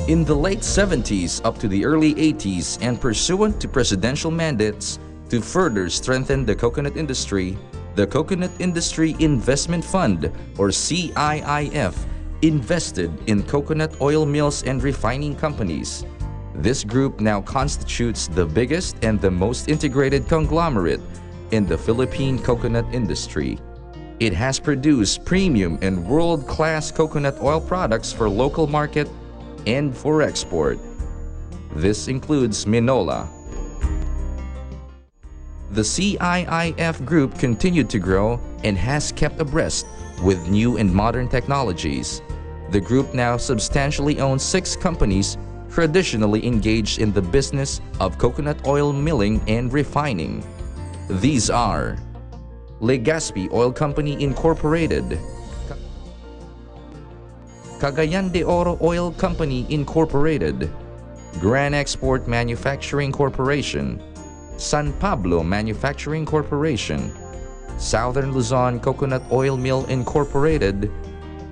In the late 70s up to the early 80s, and pursuant to presidential mandates to further strengthen the coconut industry, the Coconut Industry Investment Fund, or CIIF, invested in coconut oil mills and refining companies. This group now constitutes the biggest and the most integrated conglomerate in the Philippine coconut industry. It has produced premium and world-class coconut oil products for local market and for export. This includes Minola. The CIIF group continued to grow and has kept abreast with new and modern technologies. The group now substantially owns 6 companies traditionally engaged in the business of coconut oil milling and refining. These are Legazpi Oil Company Incorporated, Cagayan de Oro Oil Company Incorporated, Gran Export Manufacturing Corporation, San Pablo Manufacturing Corporation, Southern Luzon Coconut Oil Mill Incorporated,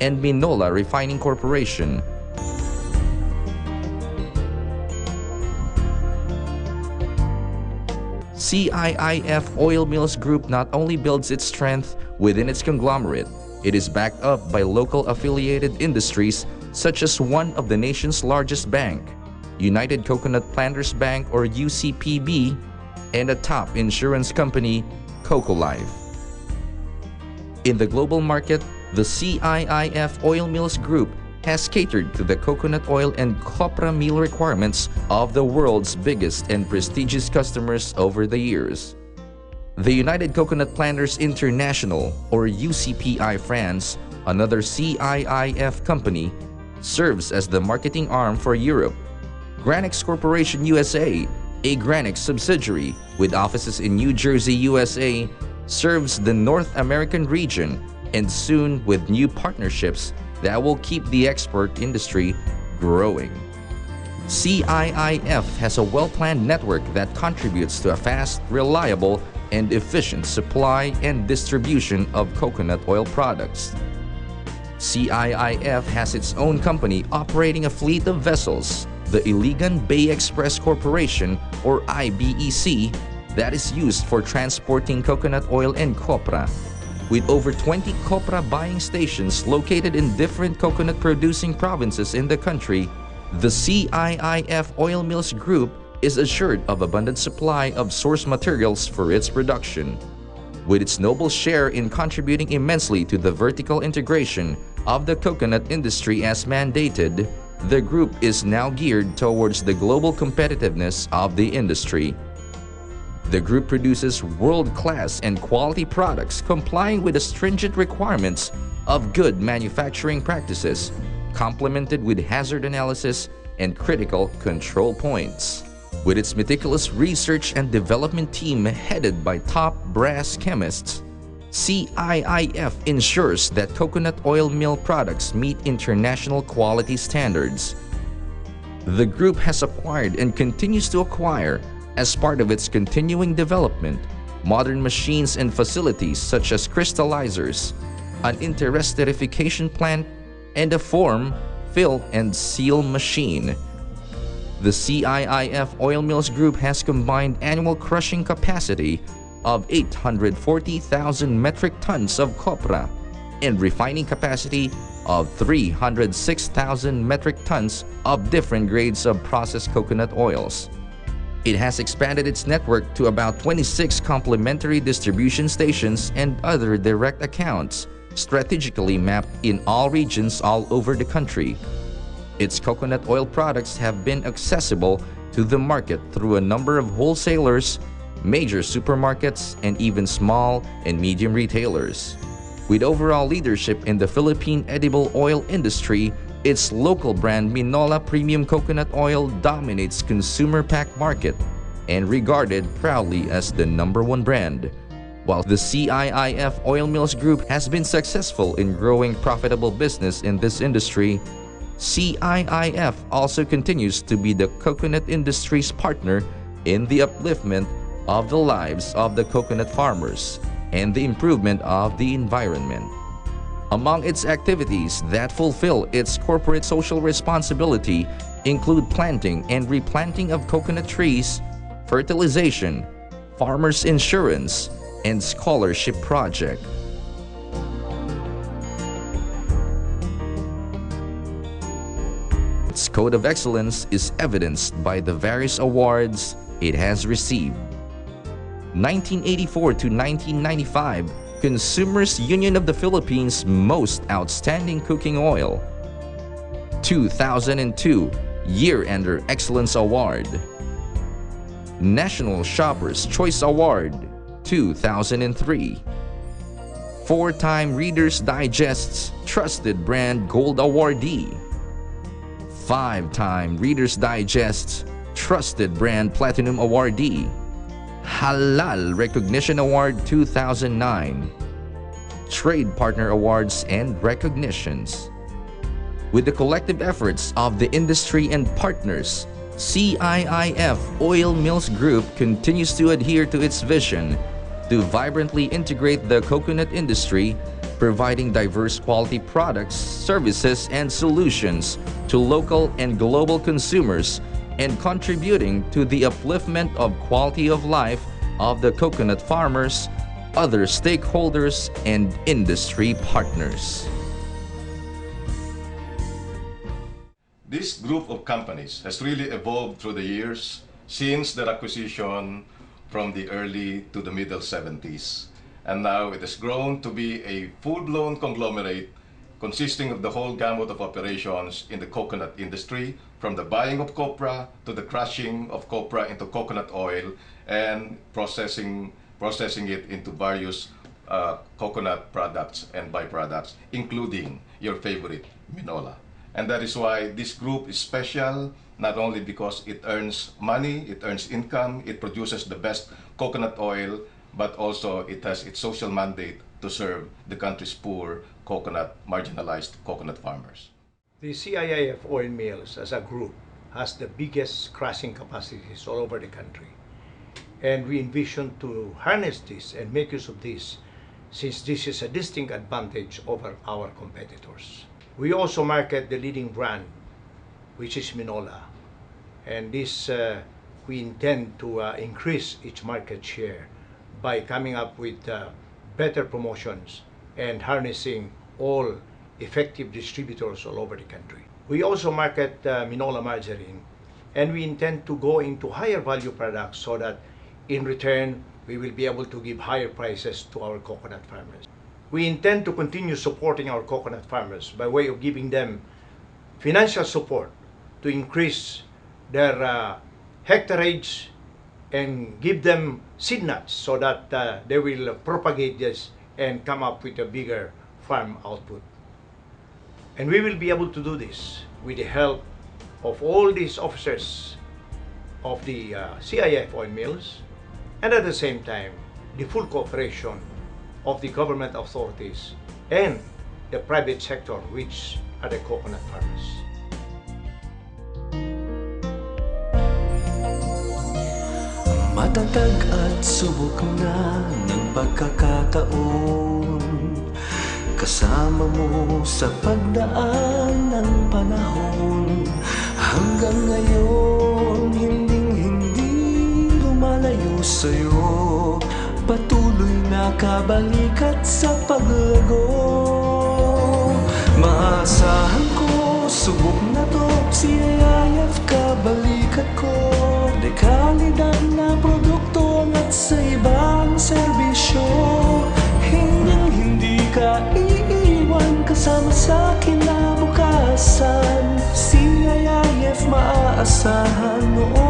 and Minola Refining Corporation. CIIF Oil Mills Group not only builds its strength within its conglomerate, it is backed up by local affiliated industries such as one of the nation's largest bank, United Coconut Planters Bank or UCPB, and a top insurance company, CocoLife. In the global market, the CIIF Oil Mills Group has catered to the coconut oil and copra meal requirements of the world's biggest and prestigious customers over the years. The United Coconut Planters International, or UCPI France, another CIIF company, serves as the marketing arm for Europe. Granex Corporation USA, a Granex subsidiary with offices in New Jersey, USA, serves the North American region, and soon with new partnerships that will keep the export industry growing. CIIF has a well-planned network that contributes to a fast, reliable, and efficient supply and distribution of coconut oil products. CIIF has its own company operating a fleet of vessels, the Iligan Bay Express Corporation, or IBEC, that is used for transporting coconut oil and copra. With over 20 copra buying stations located in different coconut producing provinces in the country, the CIIF Oil Mills Group is assured of abundant supply of source materials for its production. With its noble share in contributing immensely to the vertical integration of the coconut industry as mandated, the group is now geared towards the global competitiveness of the industry. The group produces world-class and quality products complying with the stringent requirements of good manufacturing practices, complemented with hazard analysis and critical control points. With its meticulous research and development team headed by top brass chemists, CIIF ensures that coconut oil mill products meet international quality standards. The group has acquired and continues to acquire, as part of its continuing development, modern machines and facilities such as crystallizers, an interesterification plant, and a form, fill, and seal machine. The CIIF Oil Mills Group has combined annual crushing capacity of 840,000 metric tons of copra and refining capacity of 306,000 metric tons of different grades of processed coconut oils. It has expanded its network to about 26 complementary distribution stations and other direct accounts strategically mapped in all regions all over the country. Its coconut oil products have been accessible to the market through a number of wholesalers, major supermarkets, and even small and medium retailers. With overall leadership in the Philippine edible oil industry, its local brand Minola Premium Coconut Oil dominates consumer pack market and regarded proudly as the #1 brand. While the CIIF Oil Mills Group has been successful in growing profitable business in this industry, CIIF also continues to be the coconut industry's partner in the upliftment of the lives of the coconut farmers and the improvement of the environment. Among its activities that fulfill its corporate social responsibility include planting and replanting of coconut trees, fertilization, farmers insurance, and scholarship project. Its code of excellence is evidenced by the various awards it has received. 1984 to 1995, Consumers Union of the Philippines Most Outstanding Cooking Oil. 2002, Year-Ender Excellence Award. National Shoppers Choice Award, 2003. 4-time Reader's Digest's Trusted Brand Gold Awardee. 5-time Reader's Digest's Trusted Brand Platinum Awardee. Halal Recognition Award 2009. Trade Partner Awards and Recognitions. With the collective efforts of the industry and partners, CIIF Oil Mills Group continues to adhere to its vision to vibrantly integrate the coconut industry, providing diverse quality products, services, and solutions to local and global consumers, and contributing to the upliftment of quality of life of the coconut farmers, other stakeholders, and industry partners. This group of companies has really evolved through the years since their acquisition from the early to the middle 70s. And now it has grown to be a full-blown conglomerate consisting of the whole gamut of operations in the coconut industry, from the buying of copra to the crushing of copra into coconut oil and processing it into various coconut products and byproducts, including your favorite, Minola. And that is why this group is special, not only because it earns money, it earns income, it produces the best coconut oil, but also it has its social mandate to serve the country's poor marginalized coconut farmers. The CIIF Oil Mills as a group has the biggest crushing capacities all over the country. And we envision to harness this and make use of this, since this is a distinct advantage over our competitors. We also market the leading brand, which is Minola. And this, we intend to increase its market share by coming up with better promotions and harnessing all effective distributors all over the country. We also market Minola margarine, and we intend to go into higher value products so that in return we will be able to give higher prices to our coconut farmers. We intend to continue supporting our coconut farmers by way of giving them financial support to increase their hectareage and give them seed nuts so that they will propagate this and come up with a bigger farm output. And we will be able to do this with the help of all these officers of the CIIF Oil Mills, and at the same time, the full cooperation of the government authorities and the private sector, which are the coconut farmers. Matatag at subok na ng pagkakataon, kasama mo sa pagdaan ng panahon. Hanggang ngayon, hindi lumalayo sa'yo, patuloy na kabalikat sa paglago. Maasahan ko, subok na to, CIIF kabalikat ko. Dekalidad na produkto at sa ibang serbisyo, hindi ka iiwan, kasama sa kinabukasan. CIIF maaasahan mo.